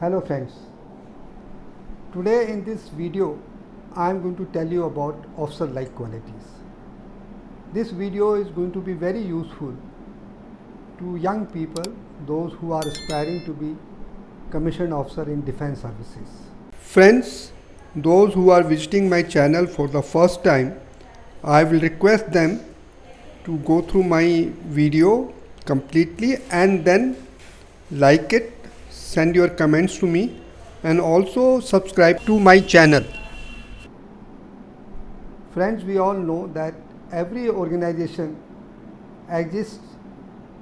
Hello friends, today in this video I am going to tell you about officer-like qualities. This video is going to be very useful to young people, those who are aspiring to be commissioned officer in defense services. Friends, those who are visiting my channel for the first time, I will request them to go through my video completely and then like it, send your comments to me and also subscribe to my channel. Friends, we all know that every organization exists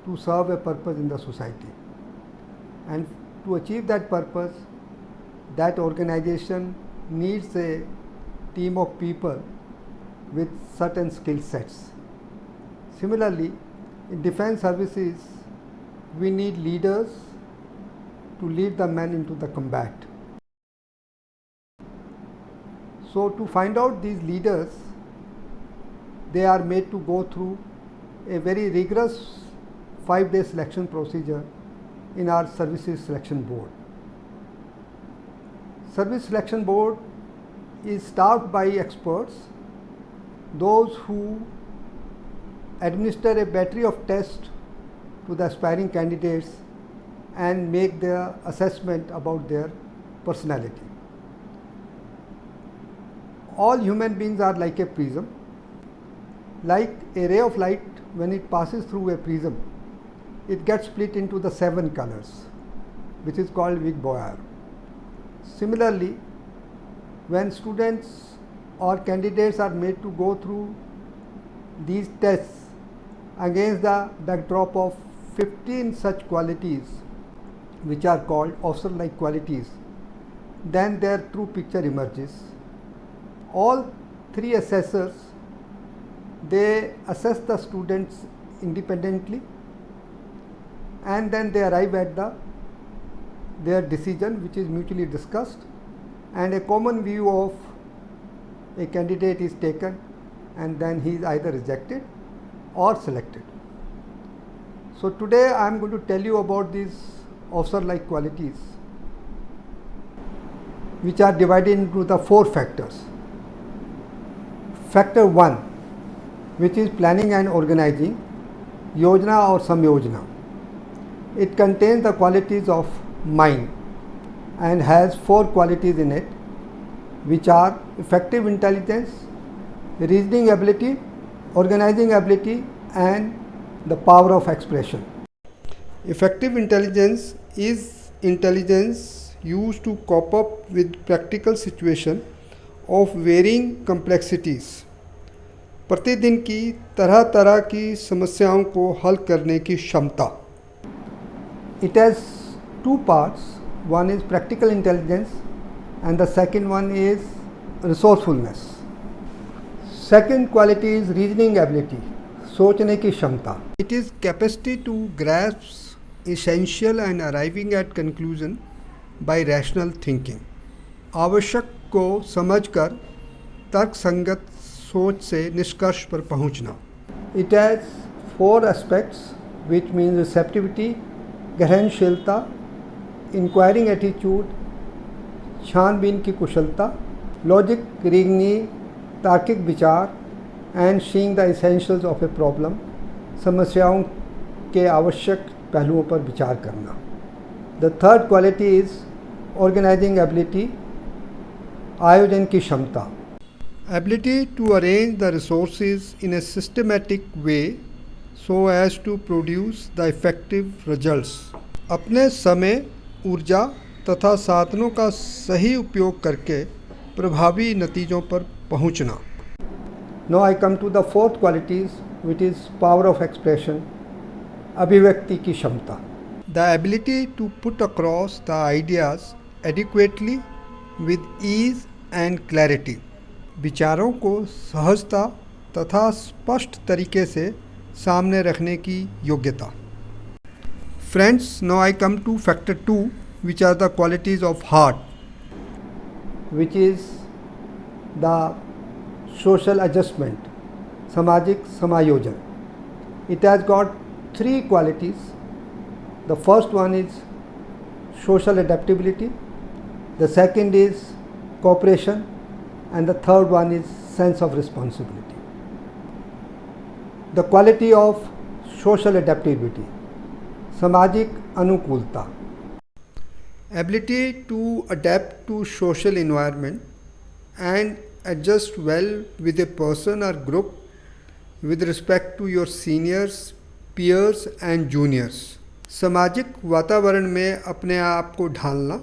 to serve a purpose in the society, and to achieve that purpose, that organization needs a team of people with certain skill sets. Similarly, in defense services, we need leaders to lead the men into the combat. So to find out these leaders, they are made to go through a very rigorous 5-day selection procedure in our services selection board. Service selection board is staffed by experts, those who administer a battery of tests to the aspiring candidates and make their assessment about their personality. All human beings are like a prism. Like a ray of light, when it passes through a prism, it gets split into the 7 colors, which is called Vic-Boyer. Similarly, when students or candidates are made to go through these tests against the backdrop of 15 such qualities, which are called officer-like qualities, then their true picture emerges. All 3 assessors, they assess the students independently and then they arrive at their decision, which is mutually discussed, and a common view of a candidate is taken, and then he is either rejected or selected. So today I am going to tell you about these officer-like qualities, which are divided into the 4 factors. Factor 1, which is planning and organizing, Yojana or Samyojana. It contains the qualities of mind and has 4 qualities in it, which are effective intelligence, reasoning ability, organizing ability, and the power of expression. Effective intelligence is intelligence used to cope up with practical situation of varying complexities. प्रतिदिन की तरह तरह की समस्याओं को हल करने की क्षमता. It has 2 parts. One is practical intelligence and the second one is resourcefulness. Second quality is reasoning ability, सोचने की क्षमता. It is capacity to grasp essential and arriving at conclusion by rational thinking. आवश्यक को समझकर तर्कसंगत सोच से निष्कर्ष पर पहुंचना. It has 4 aspects, which means receptivity, ग्रहणशीलता, इंक्वायरिंग एटीट्यूड, छानबीन की कुशलता, लॉजिक, रीजनिंग, तार्किक विचार, and seeing the essentials of a problem, समस्याओं के आवश्यक पहलुओं पर विचार करना. The third quality is organizing ability, आयोजन की क्षमता. Ability to arrange the resources in a systematic way so as to produce the effective results. अपने समय, ऊर्जा तथा साधनों का सही उपयोग करके प्रभावी नतीजों पर पहुंचना. Now I come to the 4th qualities, which is power of expression, अभिव्यक्ति की क्षमता. The ability to put across the ideas adequately with ease and clarity. विचारों को सहजता तथा स्पष्ट तरीके से सामने रखने की योग्यता. Friends, now I come to factor 2, which are the qualities of heart. Which is the social adjustment, सामाजिक समायोजन. It has got 3 qualities. The first one is social adaptability, the second is cooperation, and the third one is sense of responsibility. The quality of social adaptability, सामाजिक अनुकूलता. Ability to adapt to social environment and adjust well with a person or group with respect to your seniors, peers and juniors. सामाजिक वातावरण में अपने आप को ढालना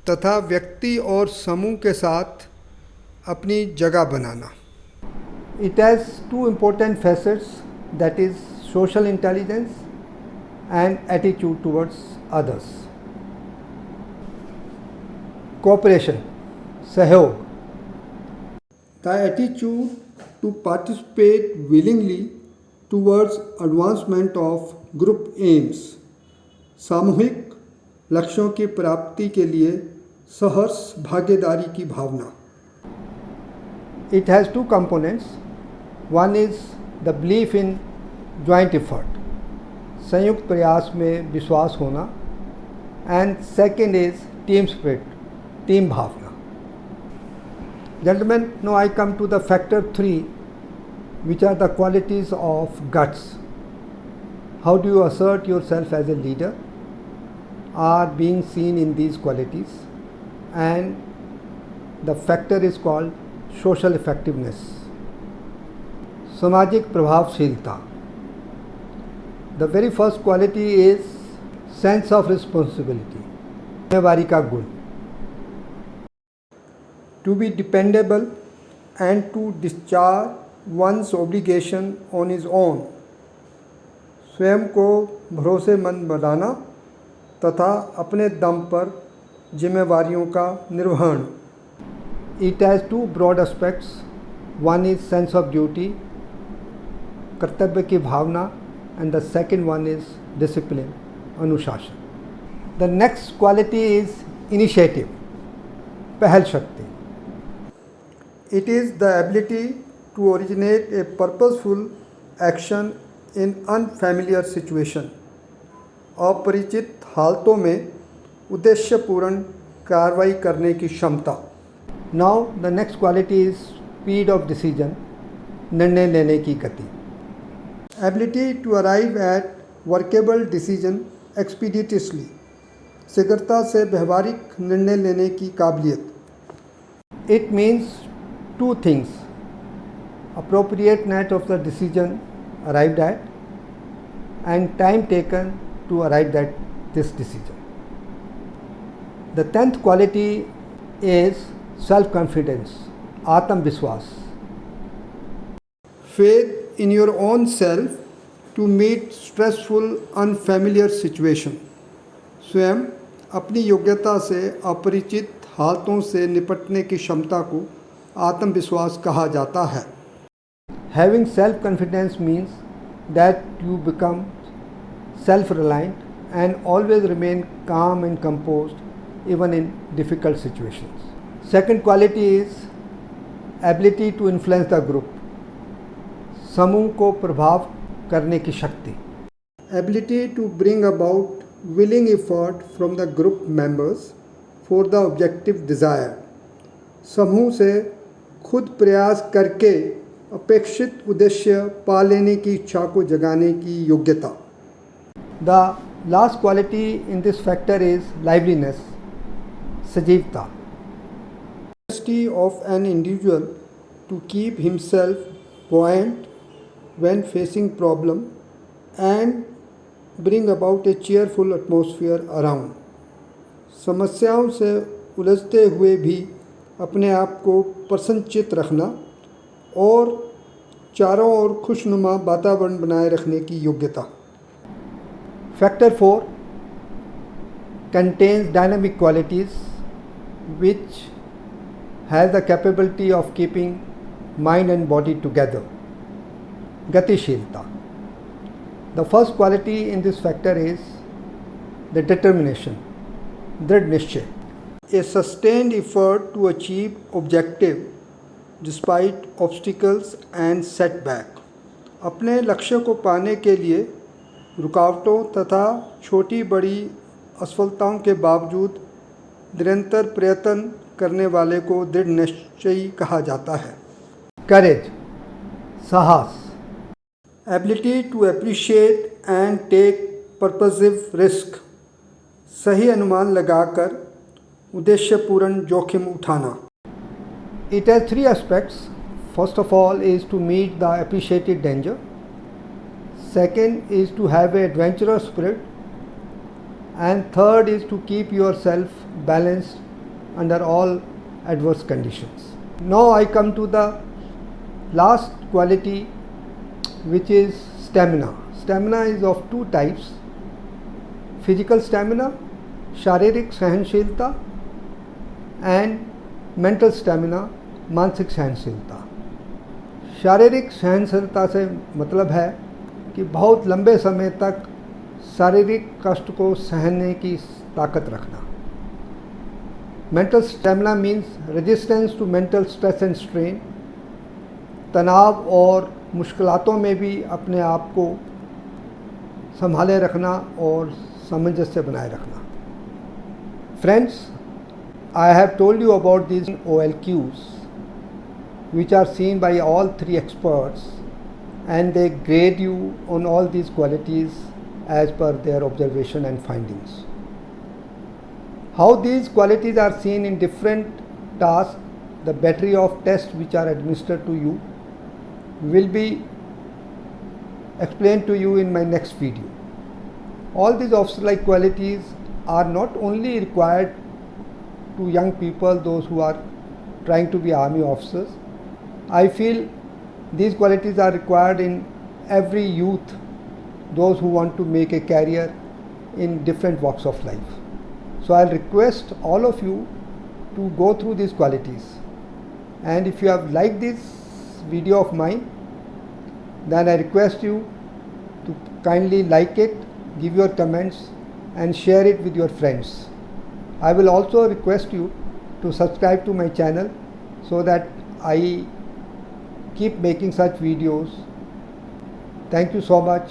तथा व्यक्ति और समूह के साथ अपनी जगह बनाना. It has two important facets, that is social intelligence and attitude towards others. Cooperation, सहयोग. The attitude to participate willingly towards advancement of group aims. सामूहिक लक्ष्यों की प्राप्ति के लिए सहर्ष भागीदारी की भावना. It has two components. One is the belief in joint effort, संयुक्त प्रयास में विश्वास होना, and second is team spirit, team भावना. Gentlemen, now I come to the factor 3, which are the qualities of guts. How do you assert yourself as a leader are being seen in these qualities, and the factor is called social effectiveness, सामाजिक प्रभावशीलता. The very first quality is sense of responsibility, जिम्मेवारी का गुण. To be dependable and to discharge one's obligation on his own. स्वयं को भरोसेमंद बनाना तथा अपने दम पर जिम्मेवारियों का निर्वहन. It has two broad aspects. One is sense of duty, कर्तव्य की भावना, and the second one is discipline, अनुशासन. The next quality is initiative, पहल शक्ति. It is the ability to originate a purposeful action in unfamiliar situation. अपरिचित हालतों में उद्देश्यपूर्ण कार्रवाई करने की क्षमता. Now the next quality is speed of decision, निर्णय लेने की गति. Ability to arrive at workable decision expeditiously. शीघ्रता से व्यवहारिक निर्णय लेने की काबिलियत. It means two things: appropriateness of the decision arrived at and time taken to arrive at this decision. The 10th quality is self-confidence, आत्मविश्वास. Faith in your own self to meet stressful unfamiliar situation. स्वयं अपनी योग्यता से अपरिचित हालतों से निपटने की क्षमता को आत्मविश्वास कहा जाता है. Having self-confidence means that you become self-reliant and always remain calm and composed even in difficult situations. Second quality is ability to influence the group, समूह को प्रभाव करने की शक्ति. Ability to bring about willing effort from the group members for the objective desired. समूह से खुद प्रयास करके अपेक्षित उद्देश्य पा लेने की इच्छा को जगाने की योग्यता. The last quality in this factor is liveliness, सजीवता. Capacity of an individual to keep himself buoyant when facing problem and bring about a cheerful atmosphere around. समस्याओं से उलझते हुए भी अपने आप को प्रसन्नचित्त रखना और चारों ओर खुशनुमा वातावरण बनाए रखने की योग्यता. Factor 4 contains dynamic qualities which has the capability of keeping mind and body together. गतिशीलता. The first quality in this factor is the determination, दृढ़ निश्चय. A sustained effort to achieve objective despite obstacles and setback. अपने लक्ष्य को पाने के लिए रुकावटों तथा छोटी बड़ी असफलताओं के बावजूद निरंतर प्रयत्न करने वाले को दृढ़ निश्चयी कहा जाता है। करेज, साहस। Ability to appreciate and take purposive risk, सही अनुमान लगाकर उद्देश्यपूर्ण जोखिम उठाना। It has three aspects. First of all is to meet the appreciated danger. Second is to have an adventurous spirit. And third is to keep yourself balanced under all adverse conditions. Now I come to the last quality, which is stamina. Stamina is of two types: physical stamina, शारीरिक सहनशीलता, and mental stamina, मानसिक सहनशीलता। शारीरिक सहनशीलता से मतलब है कि बहुत लंबे समय तक शारीरिक कष्ट को सहने की ताकत रखना। Mental stamina means resistance to mental stress and strain, तनाव और मुश्किलातों में भी अपने आप को संभाले रखना और सामंजस्य बनाए रखना। Friends, I have told you about these OLQs, which are seen by all three experts, and they grade you on all these qualities as per their observation and findings. How these qualities are seen in different tasks, the battery of tests which are administered to you will be explained to you in my next video. All these officer-like qualities are not only required to young people, those who are trying to be army officers. I feel these qualities are required in every youth, those who want to make a career in different walks of life. So I'll request all of you to go through these qualities, and if you have liked this video of mine, then I request you to kindly like it, give your comments and share it with your friends. I will also request you to subscribe to my channel so that I keep making such videos. Thank you so much.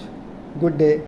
Good day.